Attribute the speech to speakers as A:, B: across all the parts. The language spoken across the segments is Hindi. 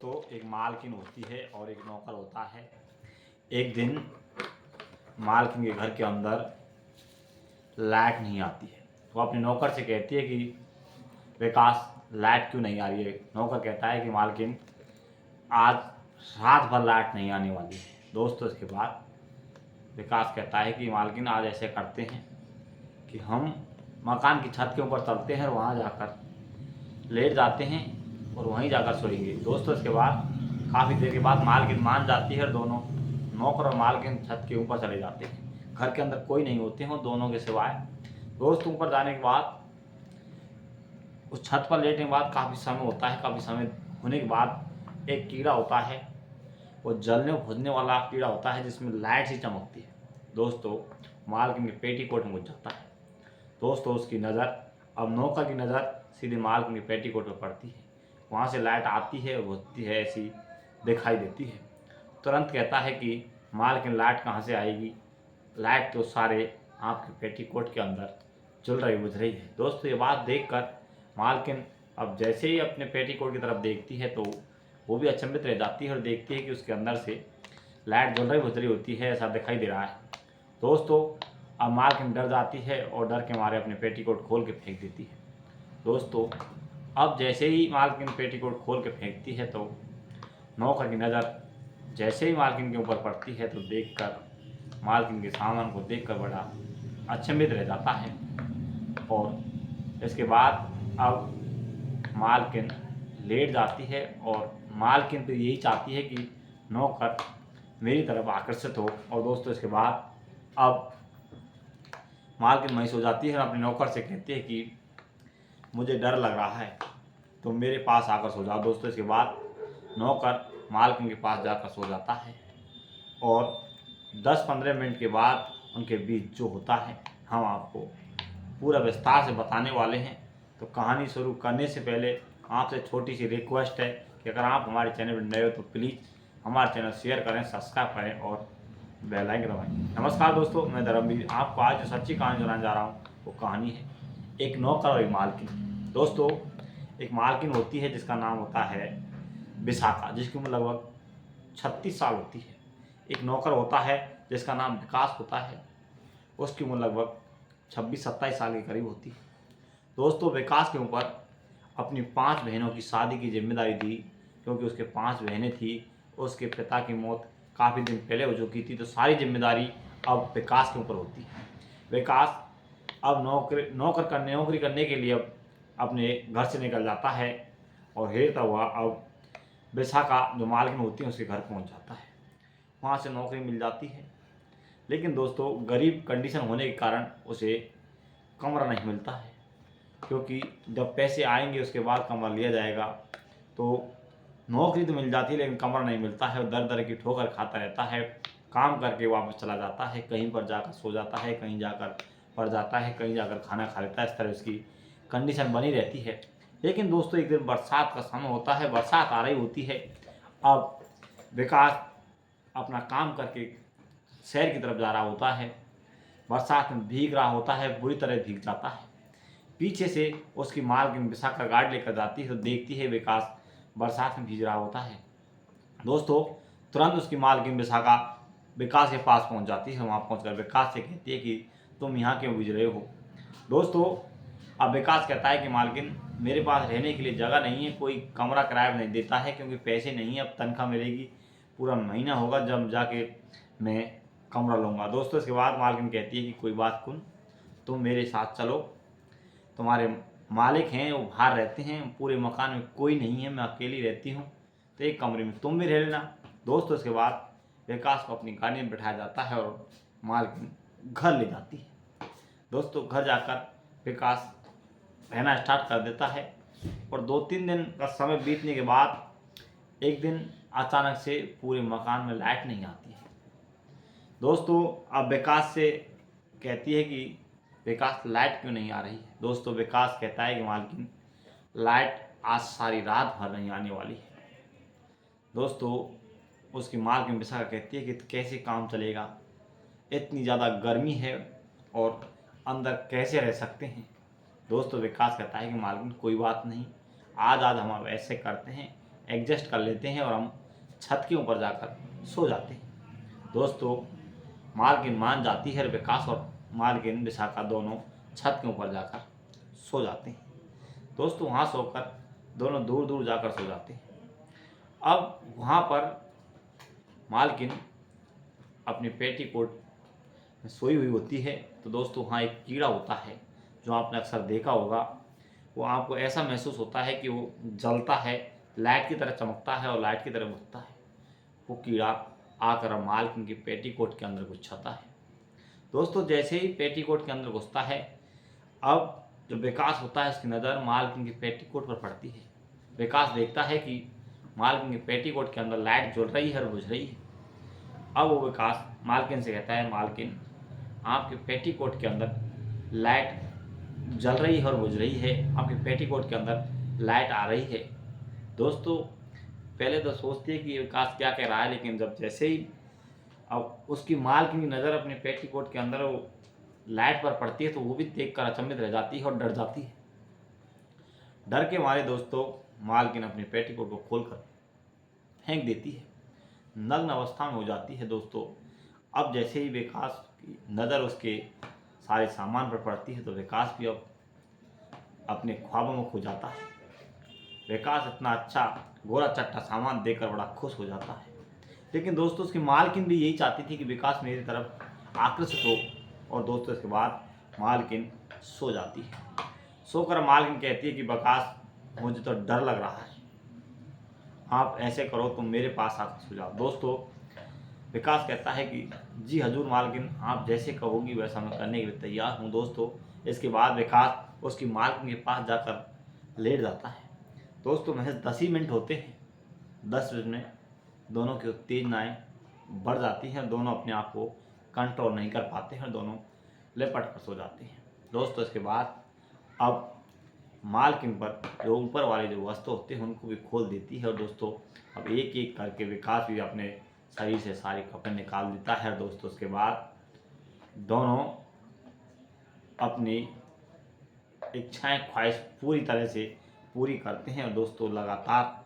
A: तो एक मालकिन होती है और एक नौकर होता है। एक दिन मालकिन के घर के अंदर लाइट नहीं आती है। वो अपने नौकर से कहती है कि विकास, लाइट क्यों नहीं आ रही है। नौकर कहता है कि मालकिन, आज रात भर लाइट नहीं आने वाली है। दोस्तों, इसके बाद विकास कहता है कि मालकिन, आज ऐसे करते हैं कि हम मकान की छत के ऊपर चलते हैं और वहाँ जाकर लेट जाते हैं और वहीं जाकर सोएंगे। दोस्तों, इसके बाद काफ़ी देर के बाद मालकिन मान जाती है और दोनों नौकर और मालकिन छत के ऊपर चले जाते हैं। घर के अंदर कोई नहीं होते हैं दोनों के सिवाय। दोस्तों, ऊपर जाने के बाद उस छत पर लेटने के बाद काफ़ी समय होता है। काफ़ी समय होने के बाद एक कीड़ा होता है, वो जलने बुझने वाला कीड़ा होता है जिसमें लाइट सी चमकती है। दोस्तों, मालकिन के पेटीकोट में घुस जाता है। दोस्तों, उसकी नज़र, अब नौकर की नज़र सीधे मालकिन के पेटीकोट पर पड़ती है। वहाँ से लाइट आती है और बुझती है, ऐसी दिखाई देती है। तुरंत कहता है कि मालकिन, लाइट कहाँ से आएगी, लाइट तो सारे आपके पेटीकोट के अंदर जल रही बुझ रही है। दोस्तों, ये बात देखकर मालकिन अब जैसे ही अपने पेटीकोट की तरफ देखती है तो वो भी अचंभित रह जाती है और देखती है कि उसके अंदर से लाइट जल रही बुझ रही होती है, ऐसा दिखाई दे रहा है। दोस्तों, अब मालकिन डर जाती है और डर के मारे अपने पेटीकोट खोल के फेंक देती है। दोस्तों, अब जैसे ही मालकिन पेटीकोट खोल के फेंकती है तो नौकर की नज़र जैसे ही मालकिन के ऊपर पड़ती है तो देखकर मालकिन के सामान को देखकर बड़ा अचंभित रह जाता है। और इसके बाद अब मालकिन लेट जाती है और मालकिन तो यही चाहती है कि नौकर मेरी तरफ आकर्षित हो। और दोस्तों, इसके बाद अब मालकिन वहीं सो जाती है और अपने नौकर से कहती है कि मुझे डर लग रहा है, तो मेरे पास आकर सो जाओ। दोस्तों, इसके बाद नौकर मालकिन के पास जाकर सो जाता है और 10-15 मिनट के बाद उनके बीच जो होता है हम आपको पूरा विस्तार से बताने वाले हैं। तो कहानी शुरू करने से पहले आपसे छोटी सी रिक्वेस्ट है कि अगर आप हमारे चैनल पर नए हो तो प्लीज़ हमारा चैनल शेयर करें, सब्सक्राइब करें और बेल आइकन दबाएं। नमस्कार दोस्तों, मैं धर्मवीर आपको आज जो सच्ची कहानी सुनाने जा रहा हूँ वो कहानी है एक नौकर और एक मालकिन। दोस्तों, एक मालकिन होती है जिसका नाम होता है विशाखा, जिसकी उम्र लगभग 36 साल होती है। एक नौकर होता है जिसका नाम विकास होता है, उसकी उम्र लगभग 26-27 साल के करीब होती है। दोस्तों, विकास के ऊपर अपनी 5 बहनों की शादी की जिम्मेदारी थी, क्योंकि उसके 5 बहनें थी। उसके पिता की मौत काफ़ी दिन पहले हो चुकी थी, तो सारी जिम्मेदारी अब विकास के ऊपर होती है। विकास अब नौकरी करने के लिए अब अपने घर से निकल जाता है और हेरता हुआ अब विशाखा जो मालकिन होती है उसके घर पहुंच जाता है। वहाँ से नौकरी मिल जाती है, लेकिन दोस्तों गरीब कंडीशन होने के कारण उसे कमरा नहीं मिलता है, क्योंकि जब पैसे आएंगे उसके बाद कमरा लिया जाएगा। तो नौकरी तो मिल जाती है लेकिन कमरा नहीं मिलता है। दर दर की ठोकर खाता रहता है, काम करके वापस चला जाता है, कहीं पर जाकर सो जाता है, कहीं जाकर पड़ जाता है, कहीं जाकर खाना खा लेता है। इस तरह उसकी कंडीशन बनी रहती है। लेकिन दोस्तों, एक दिन बरसात का समय होता है, बरसात आ रही होती है। अब विकास अपना काम करके शहर की तरफ जा रहा होता है, बरसात में भीग रहा होता है, बुरी तरह भीग जाता है। पीछे से उसकी मालकिन विशाखा गाड़ी लेकर जाती है तो देखती है विकास बरसात में भीग रहा होता है। दोस्तों, तुरंत उसकी मालकिन विशाखा विकास के पास पहुंच जाती है। वहां पहुंचकर विकास से कहती है कि तुम यहाँ क्यों भीग रहे हो। दोस्तों, अब विकास कहता है कि मालकिन, मेरे पास रहने के लिए जगह नहीं है, कोई कमरा किराया नहीं देता है, क्योंकि पैसे नहीं है। अब तनख्वाह मिलेगी, पूरा महीना होगा जब जाके मैं कमरा लूँगा। दोस्तों, इसके बाद मालकिन कहती है कि कोई बात कुन, तुम मेरे साथ चलो, तुम्हारे मालिक हैं वो बाहर रहते हैं, पूरे मकान में कोई नहीं है, मैं अकेली रहती हूँ, तो एक कमरे में तुम भी रह लेना। दोस्तों, इसके बाद विकास को अपनी गाड़ी में बैठाया जाता है और मालकिन घर ले जाती है। दोस्तों, घर जाकर विकास रहना स्टार्ट कर देता है और 2-3 दिन का समय बीतने के बाद एक दिन अचानक से पूरे मकान में लाइट नहीं आती है। दोस्तों, अब विकास से कहती है कि विकास, लाइट क्यों नहीं आ रही है। दोस्तों, विकास कहता है कि मालकिन, लाइट आज सारी रात भर नहीं आने वाली है। दोस्तों, उसकी मालकिन विशाखा कहती है कि कैसे काम चलेगा, इतनी ज़्यादा गर्मी है और अंदर कैसे रह सकते हैं। दोस्तों, विकास कहता है कि मालकिन, कोई बात नहीं, आज हम अब ऐसे करते हैं, एडजस्ट कर लेते हैं और हम छत के ऊपर जाकर सो जाते हैं। दोस्तों मालकिन मान जाती है और विकास और मालकिन विशाखा दोनों छत के ऊपर जाकर सो जाते हैं। दोस्तों वहाँ सोकर दोनों दूर दूर जाकर सो जाते हैं। अब वहाँ पर मालकिन अपनी पेटीकोट में सोई हुई होती है। तो दोस्तों वहाँ एक कीड़ा होता है जो आपने अक्सर देखा होगा। वो आपको ऐसा महसूस होता है कि वो जलता है, लाइट की तरह चमकता है और लाइट की तरह उठता है। वो कीड़ा आकर मालकिन की पेटीकोट के अंदर घुस जाता है। दोस्तों जैसे ही पेटीकोट के अंदर घुसता है, अब जो विकास होता है उसकी नज़र मालकिन की पेटीकोट पर पड़ती है। विकास देखता है कि मालकिन की पेटीकोट के अंदर लाइट जल रही है और बुझ रही है। अब वो विकास मालकिन से कहता है, मालकिन आपके पेटीकोट के अंदर लाइट जल रही है और बुझ रही है, आपके पेटीकोट के अंदर लाइट आ रही है। दोस्तों पहले तो सोचती है कि ये विकास क्या कह रहा है, लेकिन जब जैसे ही अब उसकी मालकिन की नज़र अपने पेटीकोट के अंदर वो लाइट पर पड़ती है तो वो भी देखकर अचंभित रह जाती है और डर जाती है। डर के मारे दोस्तों मालकिन अपनी पेटीकोट को खोलकर फेंक देती है, नग्न अवस्था में हो जाती है। दोस्तों अब जैसे ही विकास की नज़र उसके सारे सामान पर पड़ती है तो विकास भी अब अपने ख्वाबों में खो जाता है। विकास इतना अच्छा गोरा चट्टा सामान देखकर बड़ा खुश हो जाता है। लेकिन दोस्तों उसकी मालकिन भी यही चाहती थी कि विकास मेरी तरफ आकर्षित हो। और दोस्तों इसके बाद मालकिन सो जाती है। सोकर मालकिन कहती है कि विकास मुझे तो डर लग रहा है, आप ऐसे करो तुम मेरे पास आकर सो जाओ। दोस्तों विकास कहता है कि जी हजूर मालकिन, आप जैसे कहोगी वैसा मैं करने के लिए तैयार हूँ। दोस्तों इसके बाद विकास उसकी मालकिन के पास जाकर लेट जाता है। दोस्तों महज 10 ही मिनट होते हैं, 10 मिनट में दोनों की उत्तेजनाएँ बढ़ जाती हैं। दोनों अपने आप को कंट्रोल नहीं कर पाते हैं, दोनों लेपट कर सो जाते हैं। दोस्तों इसके बाद अब मालकिन पर जो ऊपर वाले जो वस्त्र होते हैं उनको भी खोल देती है। और दोस्तों अब एक एक करके विकास भी अपने शरीर से सारे कपड़े निकाल देता है। दोस्तों उसके बाद दोनों अपनी इच्छाएं ख्वाहिश पूरी तरह से पूरी करते हैं। और दोस्तों लगातार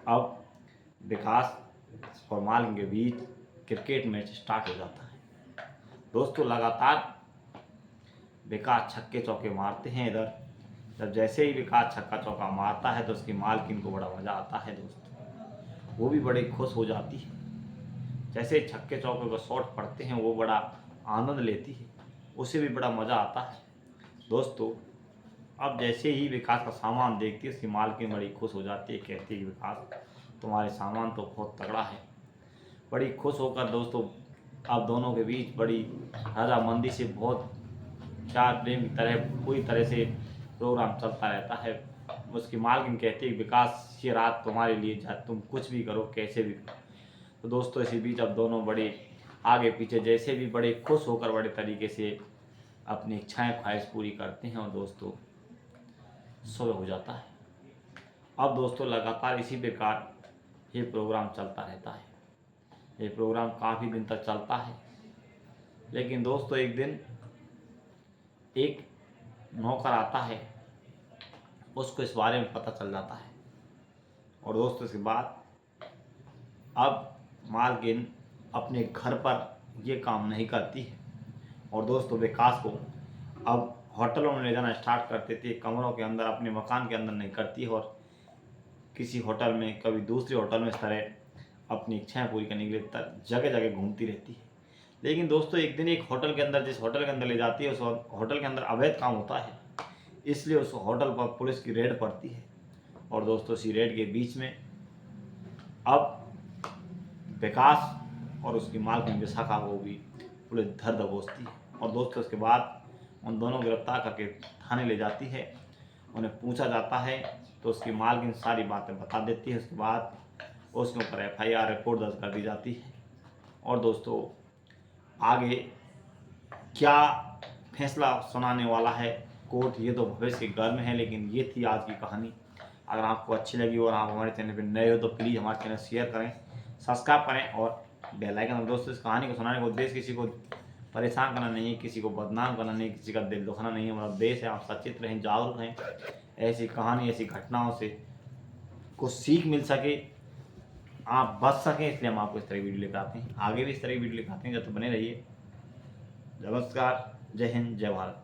A: अब विकास और मालकिन के बीच क्रिकेट मैच स्टार्ट हो जाता है। दोस्तों लगातार विकास छक्के चौके मारते हैं। इधर जब जैसे ही विकास छक्का चौका मारता है तो उसकी मालकिन को बड़ा मज़ा आता है। दोस्तों वो भी बड़े खुश हो जाती है। जैसे छक्के चौके को शॉट पड़ते हैं वो बड़ा आनंद लेती है, उसे भी बड़ा मज़ा आता है। दोस्तों अब जैसे ही विकास का सामान देखती है उसकी मालकिन बड़ी खुश हो जाती है, कहती है कि विकास तुम्हारे सामान तो बहुत तगड़ा है। बड़ी खुश होकर दोस्तों अब दोनों के बीच बड़ी रजामंदी से बहुत प्यार प्रेम की तरह पूरी तरह से प्रोग्राम चलता रहता है। उसकी मालकिन कहती है कि विकास ये रात तुम्हारे लिए, तुम कुछ भी करो कैसे भी करो। तो दोस्तों इसी बीच अब दोनों बड़े आगे पीछे जैसे भी बड़े खुश होकर बड़े तरीके से अपनी इच्छाएं ख्वाहिश पूरी करते हैं और दोस्तों सुबह हो जाता है। अब दोस्तों लगातार इसी प्रकार ये प्रोग्राम चलता रहता है। ये प्रोग्राम काफ़ी दिन तक चलता है। लेकिन दोस्तों एक दिन एक नौकर आता है, उसको इस बारे में पता चल जाता है। और दोस्तों इसके बाद अब मालकिन अपने घर पर ये काम नहीं करती है। और दोस्तों विकास को अब होटलों में ले जाना स्टार्ट कर देती है, कमरों के अंदर अपने मकान के अंदर नहीं करती है। और किसी होटल में कभी दूसरे होटल में इस तरह अपनी इच्छाएं पूरी करने के लिए जगह जगह घूमती रहती है। लेकिन दोस्तों एक दिन एक होटल के अंदर, जिस होटल के अंदर ले जाती है उस होटल के अंदर अवैध काम होता है, इसलिए उस होटल पर पुलिस की रेड पड़ती है। और दोस्तों इसी रेड के बीच में अब विकास और उसकी मालकिन विशाखा को भी पुलिस धर दबोचती है। और दोस्तों उसके बाद उन दोनों गिरफ्तार करके थाने ले जाती है। उन्हें पूछा जाता है तो उसकी मालकिन सारी बातें बता देती है। उसके बाद उसके ऊपर FIR रिपोर्ट दर्ज कर दी जाती है। और दोस्तों आगे क्या फैसला सुनाने वाला है कोर्ट, ये तो भविष्य के घर में है। लेकिन ये थी आज की कहानी। अगर आपको अच्छी लगी और आप हमारे चैनल पर नए हो तो प्लीज़ हमारे चैनल शेयर करें, सब्सक्राइब करें और बेल आइकन। दोस्तों इस कहानी को सुनाने का उद्देश्य किसी को परेशान करना नहीं है, किसी को बदनाम करना नहीं, किसी का दिल दुखाना नहीं है। हमारा उद्देश्य है आप सचेत रहें, जागरूक रहें, ऐसी कहानी ऐसी घटनाओं से कुछ सीख मिल सके आप बच सकें, इसलिए हम आपको इस तरह की वीडियो लेकर आते हैं। आगे भी इस तरह की वीडियो लेकर आते हैं, जब तो बने रहिए। नमस्कार, जय हिंद, जय भारत।